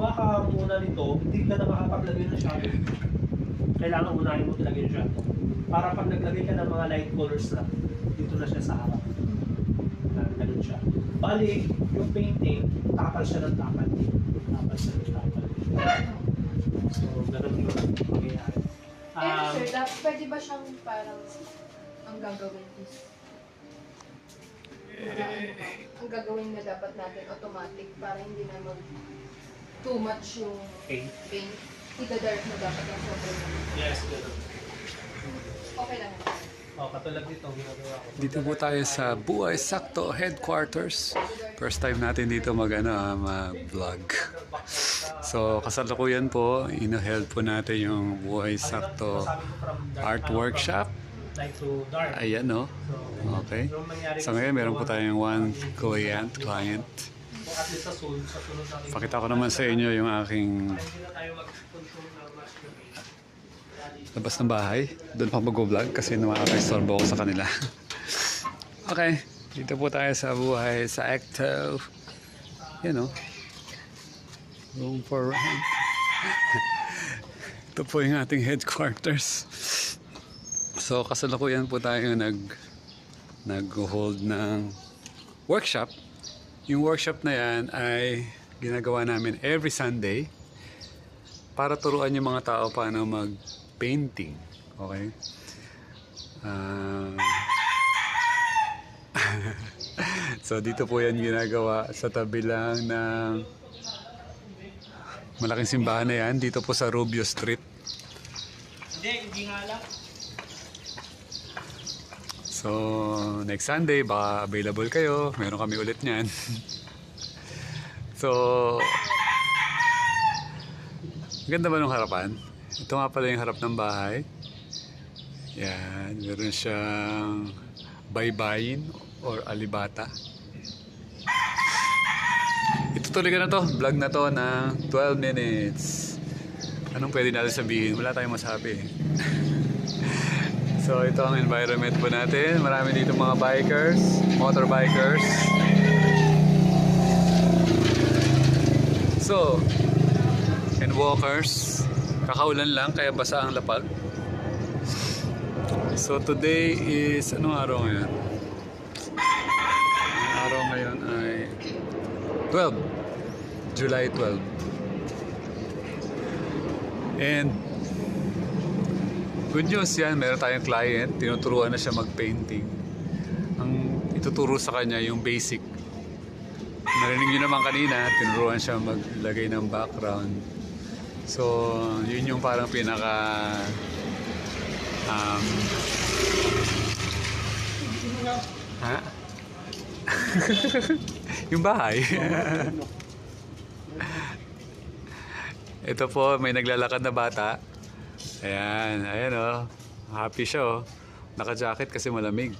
gumawa ka muna nito, hindi ka na makapaglagay ng shadow. Kailangan unahin mo talaga yung shadow. Para pag naglagay ka ng mga light colors na, dito na siya sa harap. Ganun siya. Bali, yung painting, tapal siya ng tapal. Tapal siya ng tapal. So, ganun yung mangyayari. Sir, pwede ba siyang parang ang gagawin is ang gagawin na dapat natin automatic para hindi na mag too much yung paint. Ida-dark na dapat ang sobrang. Yes, ganun. Okay lang. Katulad nito, ginagawa ko. Dito po tayo sa Buhay Sakto Headquarters. First time natin dito mag-vlog. So, kasalukuyan po, ino-held po natin yung Buhay Sakto Art Workshop. Light to dark. Ayan, no? Okay. So, ngayon, meron po tayong one client. At least sa sunod natin. Pakita ko naman sa inyo yung aking Hindi na tayo mag-control ng mass labas ng bahay. Doon pa mag-vlog kasi nakaka-istorbo ako sa kanila. Okay. Dito po tayo sa Buhay Sakto. Yan, no? Room for rent. Ito po yung ating headquarters. So, kasalukuyan po tayo nag-hold ng workshop. Yung workshop na yan ay ginagawa namin every Sunday para turuan yung mga tao paano mag-painting. Okay? So, dito po yan ginagawa sa tabi lang ng malaking simbahan na yan. Dito po sa Rubio Street. Hindi nga lang. So, next Sunday, baka available kayo. Meron kami ulit niyan. So, ganda ba nung harapan? Ito nga pala yung harap ng bahay. Yan, meron siyang baybayin or alibata. Itutuloy ka na to. Vlog na to na 12 minutes. Anong pwede natin sabihin? Wala tayong masabi. So, ito ang environment po natin. Marami dito mga bikers, motorbikers. So, and walkers. Kakaulan lang, kaya basa ang lapag. So, today is, anong araw ngayon? Ang araw ngayon ay 12. July 12. And, good news yan, meron tayong client, tinuturuan na siya mag-painting. Ang ituturo sa kanya yung basic. Narinig nyo naman kanina, tinuruan siya maglagay ng background. So, yun yung parang pinaka ha? Yung bahay. Ito po, may naglalakad na bata. Ayan oh. Happy siya oh. Naka-jacket kasi malamig.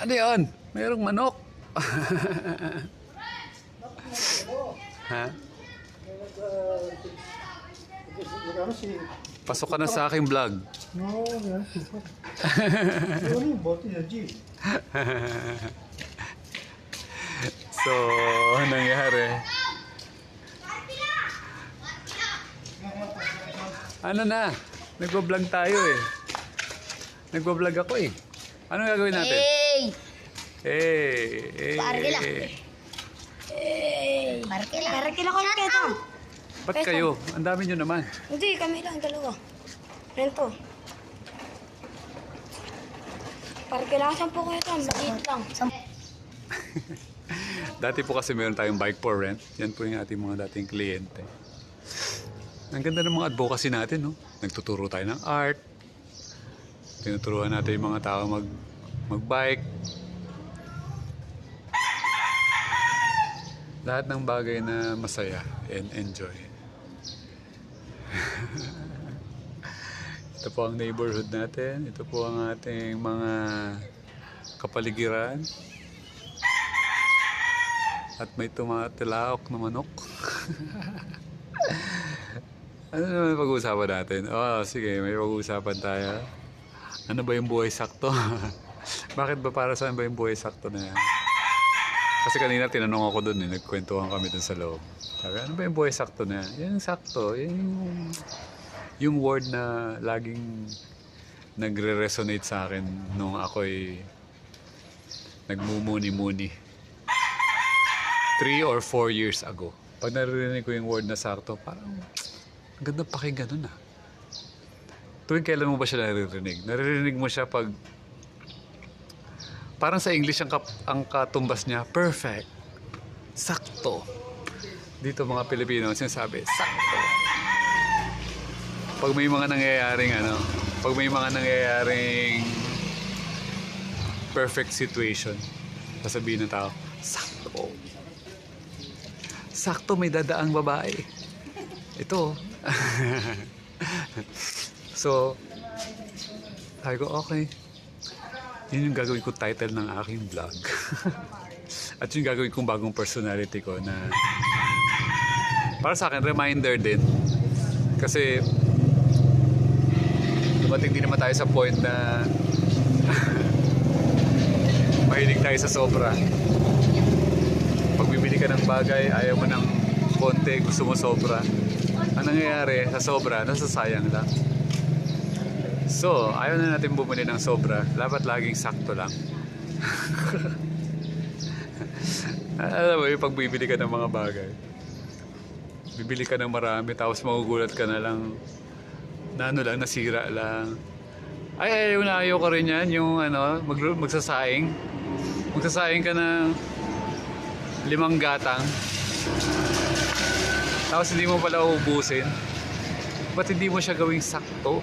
Ano yun? Mayroong manok. Ha? Pasok ka na sa aking vlog. So, ano nangyari? Ano na? Nagbo-vlog tayo eh. Nagbo-vlog ako eh. Ano gagawin natin? Hey! Parkil lang. Parkil ako ng peso. Ba't kayo? Ang dami nyo naman. Hindi, kami lang, dalawa. Rento. Parkil lang, 10 ko ito. Maliit lang. Dati po kasi meron tayong bike for rent. Yan po yung ating mga dating kliyente. Ang ganda ng mga advocacy natin, no? Nagtuturo tayo ng art. Tinuturuan natin yung mga tao mag-bike. Lahat ng bagay na masaya and enjoy. Ito po ang neighborhood natin. Ito po ang ating mga kapaligiran. At may tumatilaok na manok. Ano naman pag-uusapan natin? Oh, sige, may pag-uusapan tayo. Ano ba yung buhay sakto? Bakit ba para saan ba yung buhay sakto na yan? Kasi kanina tinanong ako doon nagkwentuhan kami doon sa loob. Sabi, ano ba yung buhay sakto na yan? Yung sakto, yung word na laging nagre-resonate sa akin nung ako'y nagmumuni-muni 3 or 4 years ago. Pag naririnig ko yung word na sakto, parang ang ganda pakinggan nun ah. Tuwing kailan mo ba siya naririnig? Naririnig mo siya pag parang sa English ang katumbas niya, perfect, sakto. Dito mga Pilipino sinasabi, sakto. Pag may mga nangyayaring perfect situation, sasabihin ng tao, sakto. Sakto may dadaang babae. Ito. So, sabi ko, okay. Yun yung gagawin ko title ng aking vlog. At yung gagawin kong bagong personality ko na para sa akin, reminder din. Kasi dumating din naman tayo sa point na mahilig tayo sa sobra. Pag bibili ka ng bagay, ayaw mo ng konti, gusto mo sobra. Ang nangyayari sa sobra, nasasayang lang. So, ayaw na natin bumili ng sobra. Dapat laging sakto lang. Alam mo, yung pagbibili ka ng mga bagay. Bibili ka ng marami, tapos magugulat ka na lang. Na ano lang, nasira lang. Ay, ayaw ko rin yan. Yung magsasaing. Magsasaing ka ng 5 gatang. Tapos hindi mo pala uubusin. Ba't hindi mo siya gawing sakto?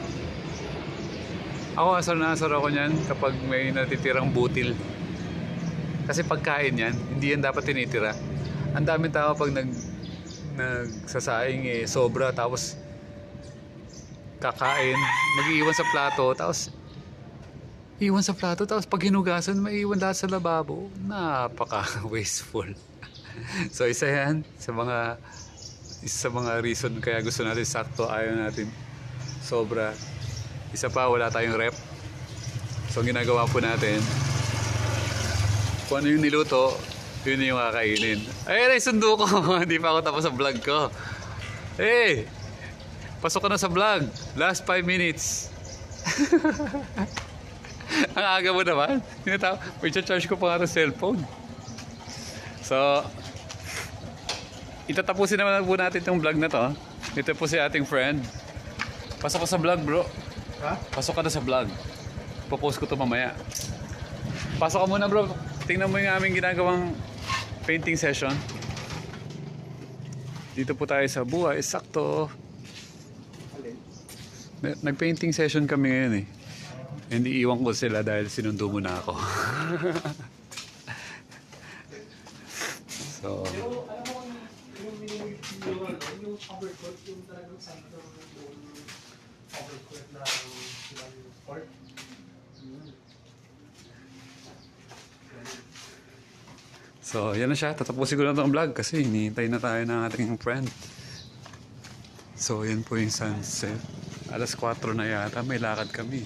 Ako, asar na asar ako niyan kapag may natitirang butil. Kasi pagkain yan, hindi yan dapat tinitira. Ang daming tao pag nagsasaing sobra, tapos kakain, mag-iiwan sa plato, tapos pag hinugasan, maiiwan lahat sa lababo. Napaka-wasteful. So isa yan sa mga reason kaya gusto natin sakto, ayaw natin sobra. Isa pa, wala tayong rep. So, ang ginagawa po natin, kung ano yung niluto, yun yung kakainin. Ay, sundo ko. Hindi pa ako tapos sa vlog ko. Hey! Pasok ka na sa vlog. Last 5 minutes. Ang aga mo naman. May charge ko pa nga ng cellphone. So, itatapusin naman po natin itong vlog na to. Ito po si ating friend. Pasok ka sa vlog, bro. Ha? Pasok ka na sa vlog. Popost ko to mamaya. Pasok ka muna, bro. Tingnan mo yung aming ginagawang painting session. Dito po tayo sa buhay. Sakto. Nag-painting session kami ngayon eh. Hindi iwan ko sila dahil sinundo mo na ako. So, Pero alam mo yung overcoat, yung talagang side ng overcoat na port. so yan na siya. Tatapusin ko na itong vlog kasi hinihintay na tayo ng ating friend. So, yan po yung sunset. Alas 4 na yata. May lakad kami.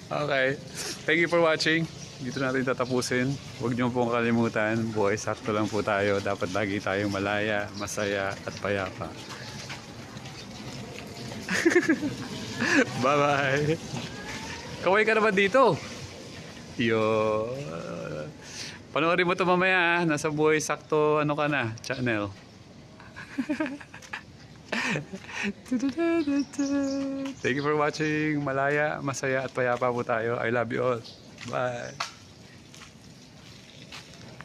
Okay. Thank you for watching. Dito natin tatapusin. Huwag niyo pong kalimutan. Buhay sakto lang po tayo. Dapat lagi tayong malaya, masaya, at payapa. Bye-bye. Kaway ka naman dito. Yo. Panoorin mo ito mamaya. Nasa Buhay Sakto, ano ka na? Channel. Thank you for watching. Malaya, masaya at payapa po tayo. I love you all. Bye.